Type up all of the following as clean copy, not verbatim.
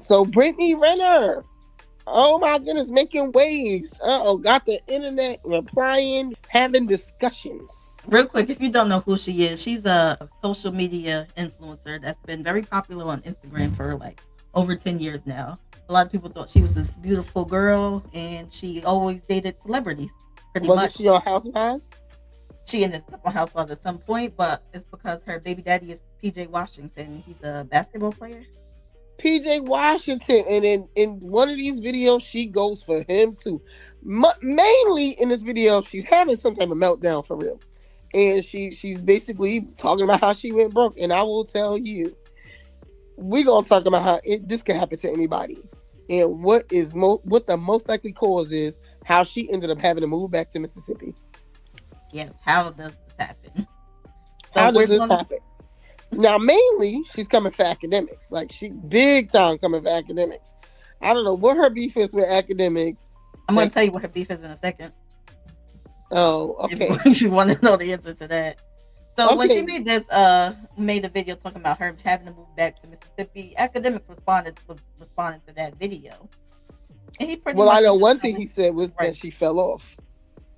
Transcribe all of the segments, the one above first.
So Brittany Renner, oh my goodness, making waves. Got the internet replying, having discussions. Real quick, if you don't know who she is, she's a social media influencer that's been very popular on Instagram for like over 10 years now. A lot of people thought she was this beautiful girl, and she always dated celebrities, pretty Wasn't much. she on Housewives? She ended up on Housewives at some point, but it's because her baby daddy is PJ Washington. He's a basketball player. PJ Washington, and in one of these videos, she goes for him too. Mainly in this video, she's having some type of meltdown for real, and she's basically talking about how she went broke. And I will tell you, we're gonna talk about how this can happen to anybody, and what the most likely cause is how she ended up having to move back to Mississippi. Yes, how does this happen? How does this happen? Now, mainly, she's coming for Akademiks. Like, she big time coming for Akademiks. I don't know what her beef is with Akademiks. I'm going to tell you what her beef is in a second. Oh, okay. If you want to know the answer to that. So okay. When she made a video talking about her having to move back to Mississippi, Akademiks responded to that video. And he pretty much I know one thing he said was that she fell off.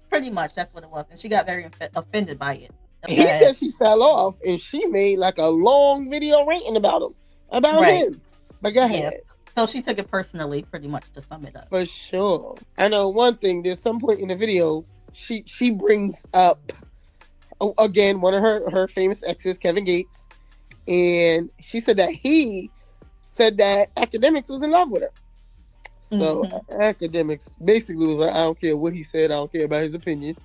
Pretty much, that's what it was. And she got very offended by it. He said she fell off, and she made like a long video ranting about him. But go ahead. Yeah. So she took it personally, pretty much, to sum it up. For sure. I know one thing. There's some point in the video, she brings up, again, one of her famous exes, Kevin Gates. And she said that he said that Akademiks was in love with her. So Akademiks basically was like, I don't care what he said. I don't care about his opinion.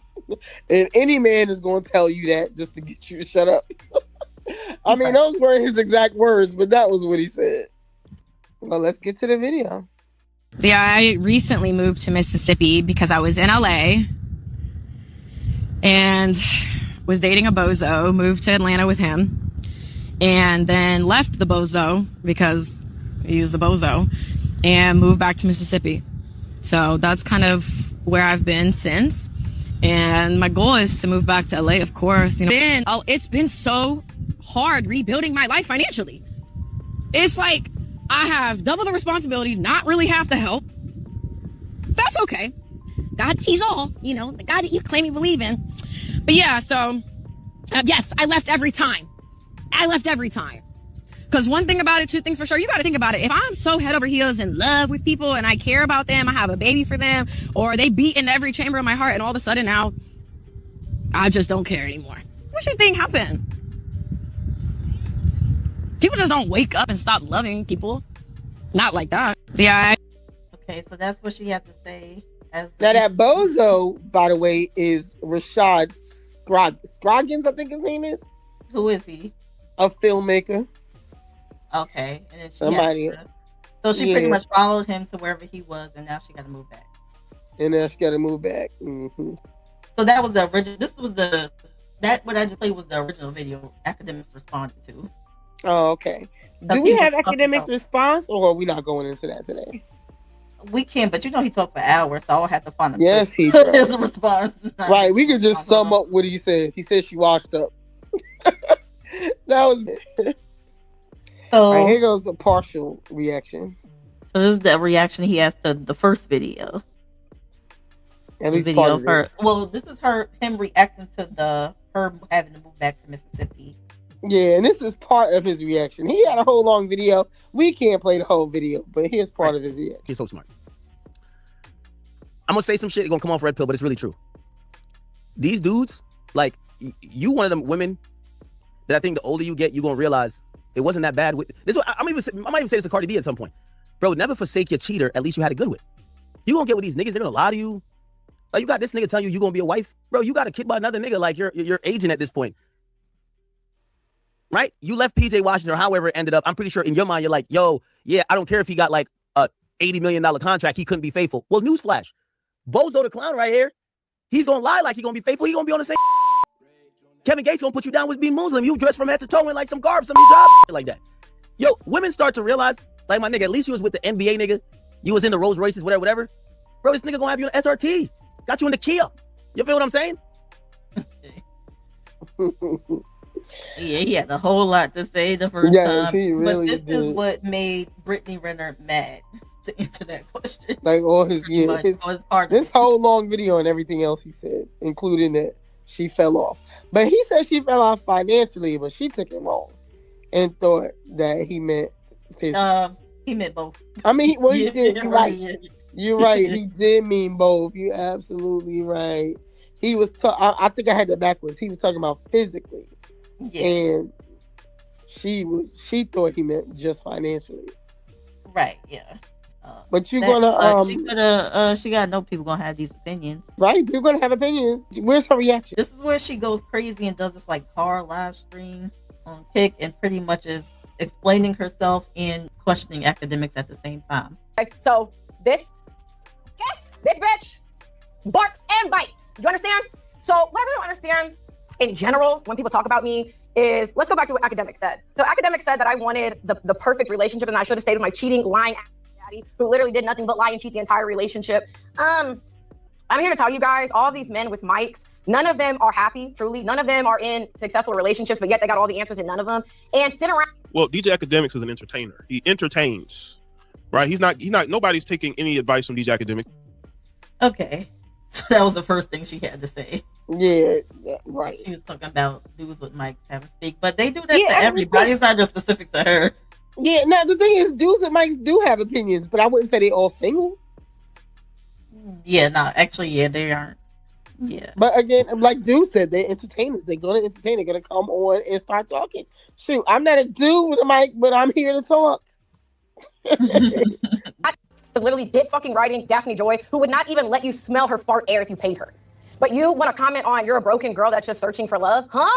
And any man is going to tell you that just to get you to shut up. I mean, those weren't his exact words, but that was what he said. Well, let's get to the video. Yeah, I recently moved to Mississippi because I was in LA and was dating a bozo, moved to Atlanta with him, and then left the bozo because he was a bozo and moved back to Mississippi. So that's kind of where I've been since. And my goal is to move back to LA, of course. It's been so hard rebuilding my life financially. It's like I have double the responsibility, not really half the help. That's okay. God sees all, the God that you claim you believe in. But yeah, so yes, I left every time. Because one thing about it, two things for sure, you got to think about it. If I'm so head over heels in love with people and I care about them, I have a baby for them, or they beat in every chamber of my heart, and all of a sudden now I just don't care anymore. What you think happened? People just don't wake up and stop loving people. Not like that. Yeah. Okay, so that's what she had to say. Now that bozo, by the way, is Rashad Scroggins, I think his name is. Who is he? A filmmaker. Okay. And then somebody. So she pretty much followed him to wherever he was, and now she got to move back. Mm-hmm. So that was the original. What I just played was the original video Akademiks responded to. Oh, okay. Do we have Akademiks response, or are we not going into that today? We can, but he talked for hours, so I'll have to find his response. Right, we could just sum up what he said. He said she washed up. That was so. Right, here goes the partial reaction. So this is the reaction he has to the first video. At least video of her. Well, this is him reacting to her having to move back to Mississippi. Yeah, and this is part of his reaction. He had a whole long video. We can't play the whole video, but here's part of his reaction. He's so smart. I'm gonna say some shit. It's gonna come off red pill, but it's really true. These dudes, like, you one of them women that I think the older you get, you're gonna realize it wasn't that bad. I might even say this to Cardi B at some point. Bro, never forsake your cheater. At least you had it good with. You gonna get with these niggas, they're gonna lie to you. Like, you got this nigga telling you gonna be a wife. Bro, you got a kid by another nigga, like you're agent at this point. Right? You left PJ Washington or however it ended up. I'm pretty sure in your mind, you're like, yo, yeah, I don't care if he got like a $80 million contract. He couldn't be faithful. Well, newsflash. Bozo the clown right here. He's going to lie like he's going to be faithful. He's going to be on the same. Kevin Gates going to put you down with being Muslim. You dress from head to toe in like some garb, some hijab like that. Yo, women start to realize, like, my nigga, at least you was with the NBA nigga. You was in the Rolls Royces, whatever. Bro, this nigga going to have you in SRT. Got you in the Kia. You feel what I'm saying? Yeah, he had a whole lot to say the first Yes, time. he But really this is did. what made Brittany Renner mad, to answer that question. Like all his Pretty much. his Or it's part of this it. whole long video and everything else he said, including that she fell off. But he said she fell off financially, but she took it wrong and thought that he meant physically. He meant both. I mean, well, he Yeah, did. You're right. yeah. You're right. He did mean both. You're absolutely right. He was. I think I had that backwards. He was talking about physically, Yeah. and she thought he meant just financially. Right, yeah. But you're gonna she gotta know people gonna have these opinions. right? You're gonna have opinions. Where's her reaction? This is where she goes crazy and does this like car live stream on Kick and pretty much is explaining herself and questioning academics at the same time. So this bitch barks and bites. Do you understand? So what I really don't understand in general when people talk about me is, let's go back to what Akademiks said. So Akademiks said that I wanted the perfect relationship and I should have stayed with my cheating, lying daddy who literally did nothing but lie and cheat the entire relationship. I'm here to tell you guys, all of these men with mics, none of them are happy, truly. None of them are in successful relationships, but yet they got all the answers in none of them. And sit around. Well, DJ Akademiks is an entertainer. He entertains, right? He's not, nobody's taking any advice from DJ Akademiks. Okay. So that was the first thing she had to say. Yeah, right. She was talking about dudes with mics having speak, but they do that to everybody. It's not just specific to her. Yeah, now the thing is, dudes and mics do have opinions, but I wouldn't say they all single. Yeah, no, actually, yeah, they aren't. Yeah. But again, like dude said, they're entertainers. They're gonna entertain. They're gonna come on and start talking. Shoot, I'm not a dude with a mic, but I'm here to talk. Was literally dick fucking writing Daphne Joy, who would not even let you smell her fart air if you paid her. But you want to comment on you're a broken girl that's just searching for love, huh?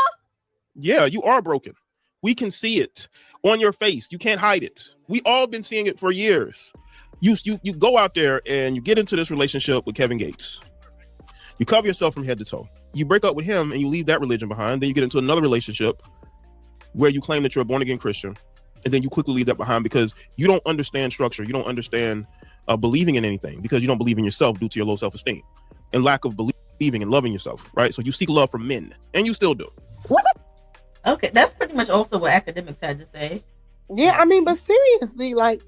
Yeah, you are broken. We can see it on your face. You can't hide it. We all been seeing it for years. You go out there and you get into this relationship with Kevin Gates. You cover yourself from head to toe. You break up with him and you leave that religion behind. Then you get into another relationship where you claim that you're a born again Christian, and then you quickly leave that behind because you don't understand structure. You don't understand believing in anything because you don't believe in yourself due to your low self-esteem and lack of believing and loving yourself, right? So you seek love from men, and you still do. Okay, that's pretty much also what Akademiks had to say. Yeah, I mean, but seriously, like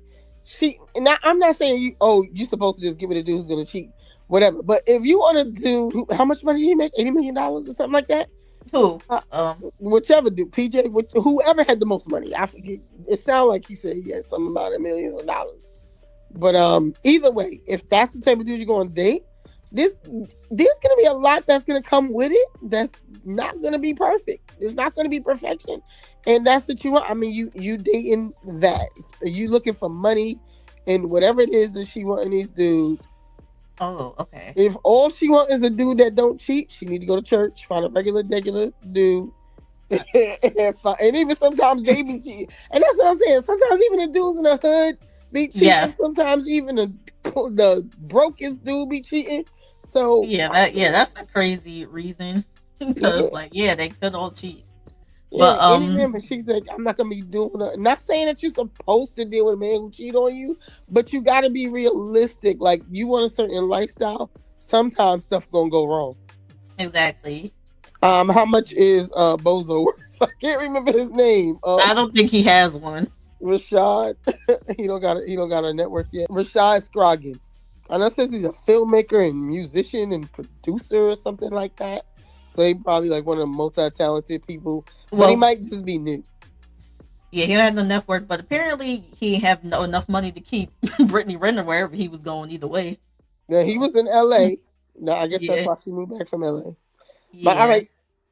I'm not saying you're supposed to just give it a dude who's gonna cheat, whatever. But if you want to do, how much money did he make? $80 million or something like that? Who? Whichever dude, PJ, whoever had the most money. I forget. It sounded like he said he had some amount of millions of dollars. But either way, if that's the type of dude you're going to date, there's going to be a lot that's going to come with it that's not going to be perfect. It's not going to be perfection. And that's what you want. I mean, you dating that. You looking for money and whatever it is that she wanting these dudes. Oh, okay. If all she wants is a dude that don't cheat, she need to go to church, find a regular dude. And even sometimes they be cheating. And that's what I'm saying. Sometimes even the dudes in the hood be cheating. Yes. Sometimes even the brokest dude be cheating. So that's a crazy reason. Because they could all cheat. Yeah, but remember, she said, "I'm not gonna be doing it." Not saying that you're supposed to deal with a man who cheat on you, but you got to be realistic. Like you want a certain lifestyle. Sometimes stuff gonna go wrong. Exactly. How much is Bozo worth? I can't remember his name. I don't think he has one. Rashad. he don't got a network yet. Rashad Scroggins. I know it says he's a filmmaker and musician and producer or something like that. So he probably like one of the multi-talented people. But he might just be new. Yeah, he don't have no network, but apparently he have enough money to keep Brittany Renner wherever he was going either way. Yeah, he was in LA. No, I guess that's why she moved back from LA. Yeah. But all right.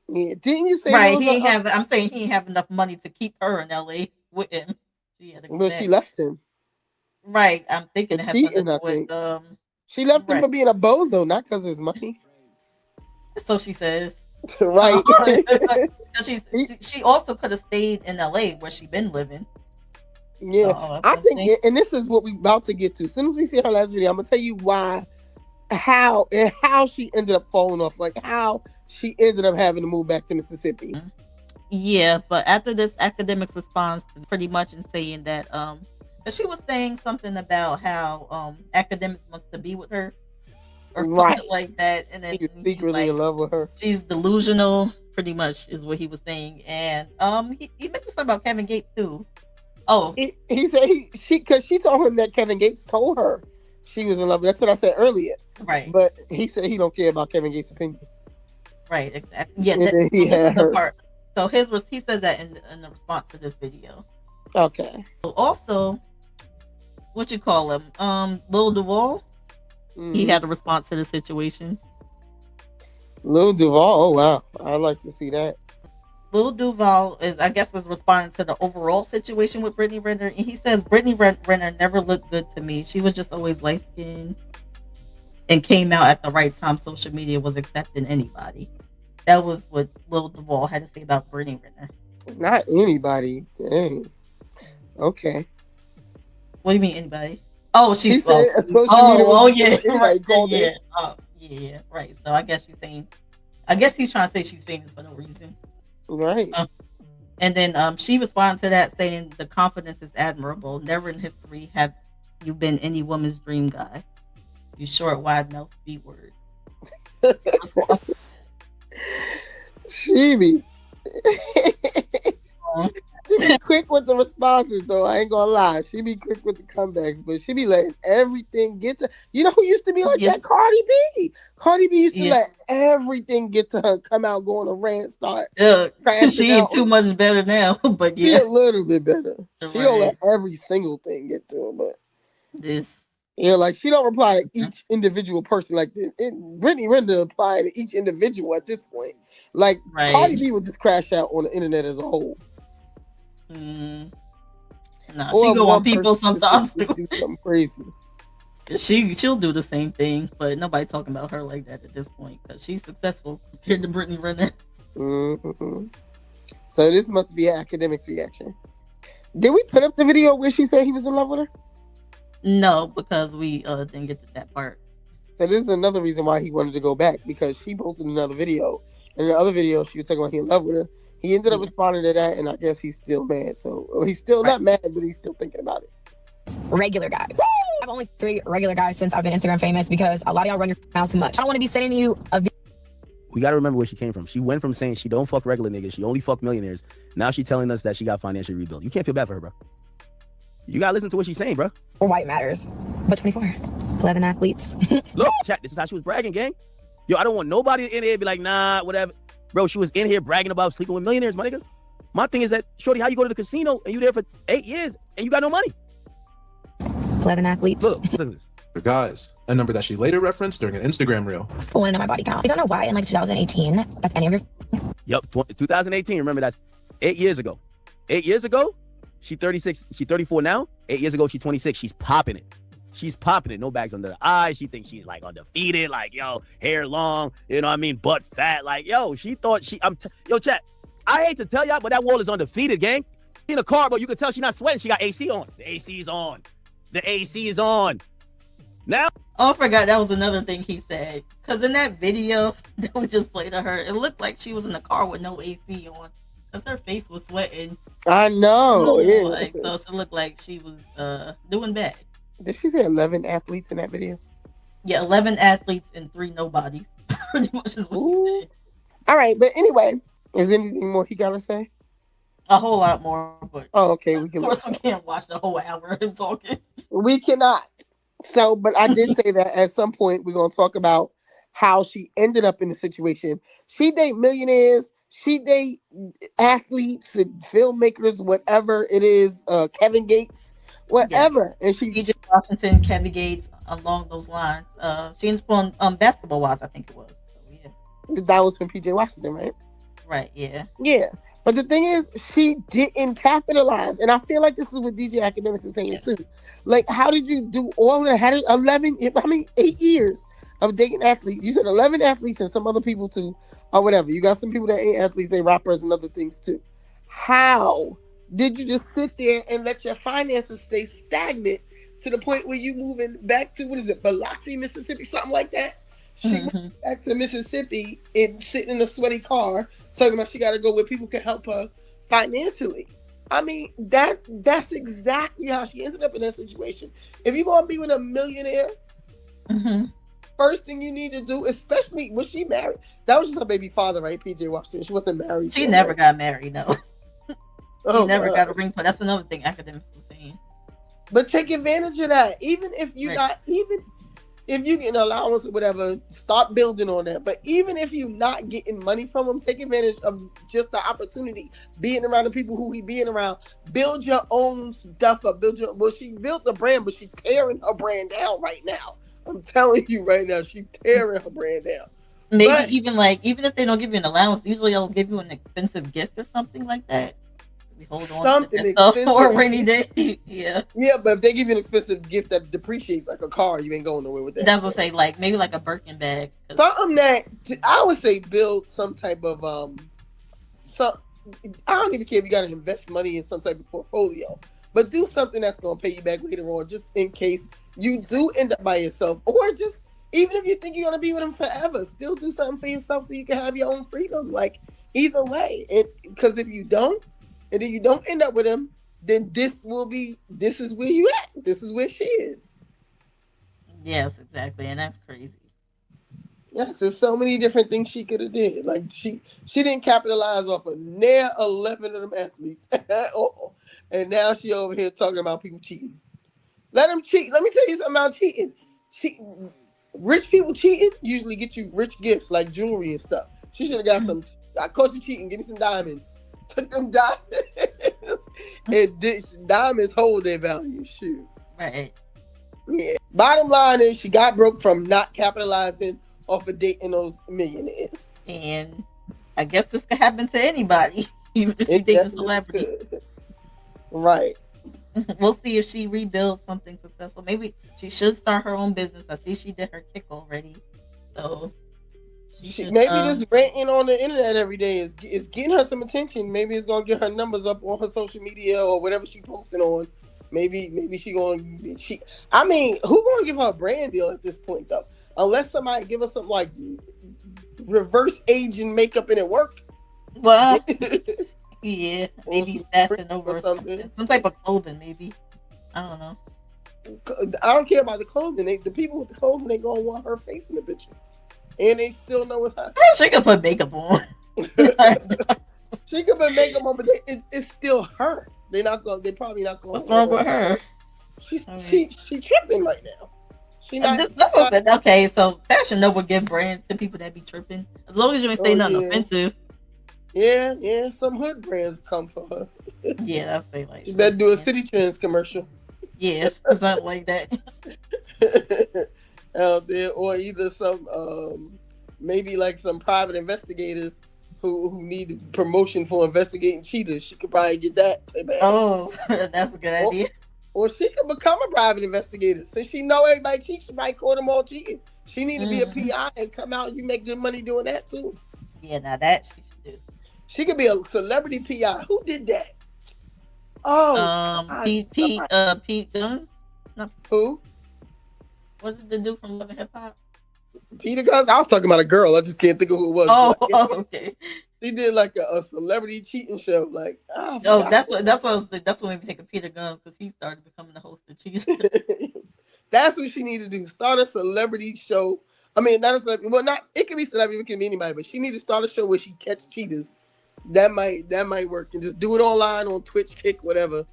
Yeah. Didn't you say I'm saying he didn't have enough money to keep her in LA with him. She left him. Right. I'm thinking it has something to do with she left him for being a bozo, not because of his money. So she says. Right. She also could have stayed in LA where she been living. Yeah. I think, and this is what we about to get to. As soon as we see her last video, I'm gonna tell you how she ended up falling off, like how she ended up having to move back to Mississippi. Yeah, but after this, Akademiks responds pretty much in saying that she was saying something about how Akademiks wants to be with her or something like that, and then he's secretly in love with her. She's delusional pretty much is what he was saying. And he mentioned something about Kevin Gates too. Oh, He said because she told him that Kevin Gates told her she was in love. That's what I said earlier. right, But he said he don't care about Kevin Gates' opinion. right, exactly. Yeah, And then he so this had is the her. part. So his was he said that in the response to this video. Okay. Also, what you call him? Lil Duval. He had a response to the situation. Lil Duval. Oh wow, I'd like to see that. Lil Duval is responding to the overall situation with Brittany Renner, and he says Brittany Renner never looked good to me. She was just always light skinned and came out at the right time. Social media was accepting anybody. That was what Lil Duval had to say about Brittany Renner. Not anybody. Dang. Okay. What do you mean anybody? Oh, He said social media was yeah, anybody right, called yeah, it. yeah, right. So I guess he's trying to say she's famous for no reason. Right. And then she responded to that saying the confidence is admirable. Never in history have you been any woman's dream guy. You short, wide mouth, B word. She be quick with the responses though. I ain't gonna lie. She be quick with the comebacks, but she be letting everything get to. You know who used to be like that? Cardi B. Cardi B used to let everything get to her. Come out, go on a rant, start. She ain't too much better now, but yeah, she a little bit better. She don't let every single thing get to her, but this. Yeah, like she don't reply to each individual person. Like Brittany Renner reply to each individual at this point. Like Cardi B would just crash out on the internet as a whole. Nah, she go on people sometimes do something crazy. She'll do the same thing, but nobody talking about her like that at this point because she's successful compared to Brittany Renner. Mm-hmm. So this must be an Akademiks reaction. Did we put up the video where she said he was in love with her? No, because we didn't get to that part. So this is another reason why he wanted to go back, because she posted another video. And in the other video, she was talking about he in love with her. He ended up responding to that, and I guess he's still mad. So he's still not mad, but he's still thinking about it. Regular guys. I've only 3 regular guys since I've been Instagram famous because a lot of y'all run your mouths too much. I don't want to be sending you a video. We got to remember where she came from. She went from saying she don't fuck regular niggas, she only fuck millionaires. Now she telling us that she got financial rebuild. You can't feel bad for her, bro. You got to listen to what she's saying, bro. Or white matters. But 24. 11 athletes. Look, chat, this is how she was bragging, gang. Yo, I don't want nobody in here to be like, nah, whatever. Bro, she was in here bragging about sleeping with millionaires, my nigga. My thing is that, shorty, how you go to the casino and you there for 8 years and you got no money? 11 athletes. Look, listen to this. Guys, a number that she later referenced during an Instagram reel. I want to know my body count. I don't know why in like 2018, that's any of your... Yep, 2018, remember that's 8 years ago. 8 years ago, she 36, she 34 now. 8 years ago, she 26. She's popping it. She's popping it. No bags under the eyes. She thinks she's like undefeated. Like, yo, hair long. You know what I mean? Butt fat. Like, yo, she thought yo, chat. I hate to tell y'all, but that wall is undefeated, gang. In a car, but you can tell she's not sweating. She got AC on. The AC is on. The AC is on. Now. Oh, I forgot that was another thing he said. Because in that video that we just played of her, it looked like she was in the car with no AC on. Because her face was sweating. I know. Yeah. Like, so it looked like she was doing bad. Did she say 11 athletes in that video? Yeah, 11 athletes and 3 nobodies. Pretty much is what she said. All right, but anyway, is there anything more he got to say? A whole lot more, but okay, we can. Of course, we can't watch the whole hour of him talking. We cannot. So, but I did say that at some point we're gonna talk about how she ended up in the situation. She date millionaires, she date athletes and filmmakers, whatever it is, Kevin Gates, whatever. Yeah. And she DJ Washington, Kevin Gates, along those lines. She ended up on Basketball Wives, I think it was. So, yeah. That was from PJ Washington, right? Right, yeah. Yeah. But the thing is, she didn't capitalize. And I feel like this is what DJ Akademiks is saying too. Like, how did you do all of that? How did 8 years of dating athletes? You said 11 athletes and some other people too, or whatever. You got some people that ain't athletes, they rappers and other things too. How did you just sit there and let your finances stay stagnant to the point where you moving back to, what is it, Biloxi, Mississippi, something like that? She went back to Mississippi and sitting in a sweaty car talking about she got to go where people can help her financially. I mean, that's exactly how she ended up in that situation. If you're going to be with a millionaire, first thing you need to do, especially was she married? That was just her baby father, right? PJ Washington. She wasn't married. She never got married, no. Oh, She never God. got a ring. But that's another thing Akademiks was saying. But take advantage of that. Even if you're Right. not, even if you get an allowance or whatever, stop building on that. But even if you're not getting money from him, take advantage of just the opportunity. Being around the people who he being around. Build your own stuff up. Well, she built the brand, but she's tearing her brand down right now. I'm telling you right now, she's tearing her brand down. Maybe But- even if they don't give you an allowance, usually they'll give you an expensive gift or something like that. We hold on Something to that stuff for a expensive. rainy day. Yeah. Yeah, but if they give you an expensive gift that depreciates like a car, you ain't going nowhere with that. That's what I say, like maybe like a Birkin bag. 'Cause Something that I would say build some type of some. I don't even care if you got to invest money in some type of portfolio, but do something that's going to pay you back later on, just in case you do end up by yourself, or just even if you think you're going to be with him forever, still do something for yourself so you can have your own freedom. Like either way, because if you don't, and then you don't end up with him, then this is where you at. This is where she is. yes, exactly, and that's crazy. Yes, there's so many different things she could have did. Like she didn't capitalize off of near 11 of them athletes at all. And now she over here talking about people cheating. Let them cheat. Let me tell you something about cheating. Rich people cheating usually get you rich gifts like jewelry and stuff. She should have got some. I caught you cheating. Give me some diamonds. Took them diamonds. And diamonds hold their value. Shoot. Right. Yeah. Bottom line is she got broke from not capitalizing off of dating those millionaires. And I guess this could happen to anybody, even if you It date a definitely celebrity. could. Right. We'll see if she rebuilds something successful. Maybe she should start her own business. I see she did her kick already. So she should, Maybe this ranting on the internet every day is getting her some attention. Maybe it's gonna get her numbers up on her social media or whatever she posting on. Maybe she gonna I mean, who gonna give her a brand deal at this point though? Unless somebody give us some like reverse aging makeup and it work. well, yeah, Or maybe some fashion print over or something. some type of clothing, maybe. I don't know. I don't care about the clothing. The people with the clothing, they gonna want her face in the picture, and they still know what's happening. She could put makeup on. She could put makeup on, but it's still her. They probably not going. What's wrong with her? She tripping right now. She not. That's what I said. Okay, so Fashion Nova give brands to people that be tripping. As long as you ain't say nothing offensive. Yeah. Some hood brands come for her. Yeah, that's say like. She better do a City Trends commercial. Yeah, something like that. Out there, or either some maybe like some private investigators who need promotion for investigating cheaters. She could probably get that. Oh, that's a good idea. Or she could become a private investigator. Since she know everybody cheats, she might call them all cheating. She need to be a PI and come out. You make good money doing that too. Yeah, now that she should do. She could be a celebrity PI. Who did that? Oh, God, Pete Guns. who? Was it the dude from Love and Hip Hop? Peter Guns? I was talking about a girl. I just can't think of who it was. Oh, But okay. she did like a celebrity cheating show. Like, Oh, that's what made me think of Peter Guns, because he started becoming the host of Cheese. That's what she need to do. Start a celebrity show. I mean, not a celebrity. Well, not it can be celebrity, it can be anybody, but she need to start a show where she catch cheaters. That might work, and just do it online on Twitch, Kick, whatever.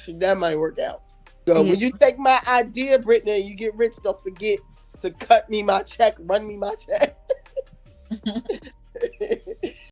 That might work out. So when you take my idea, Brittany, and you get rich, don't forget to cut me my check, run me my check.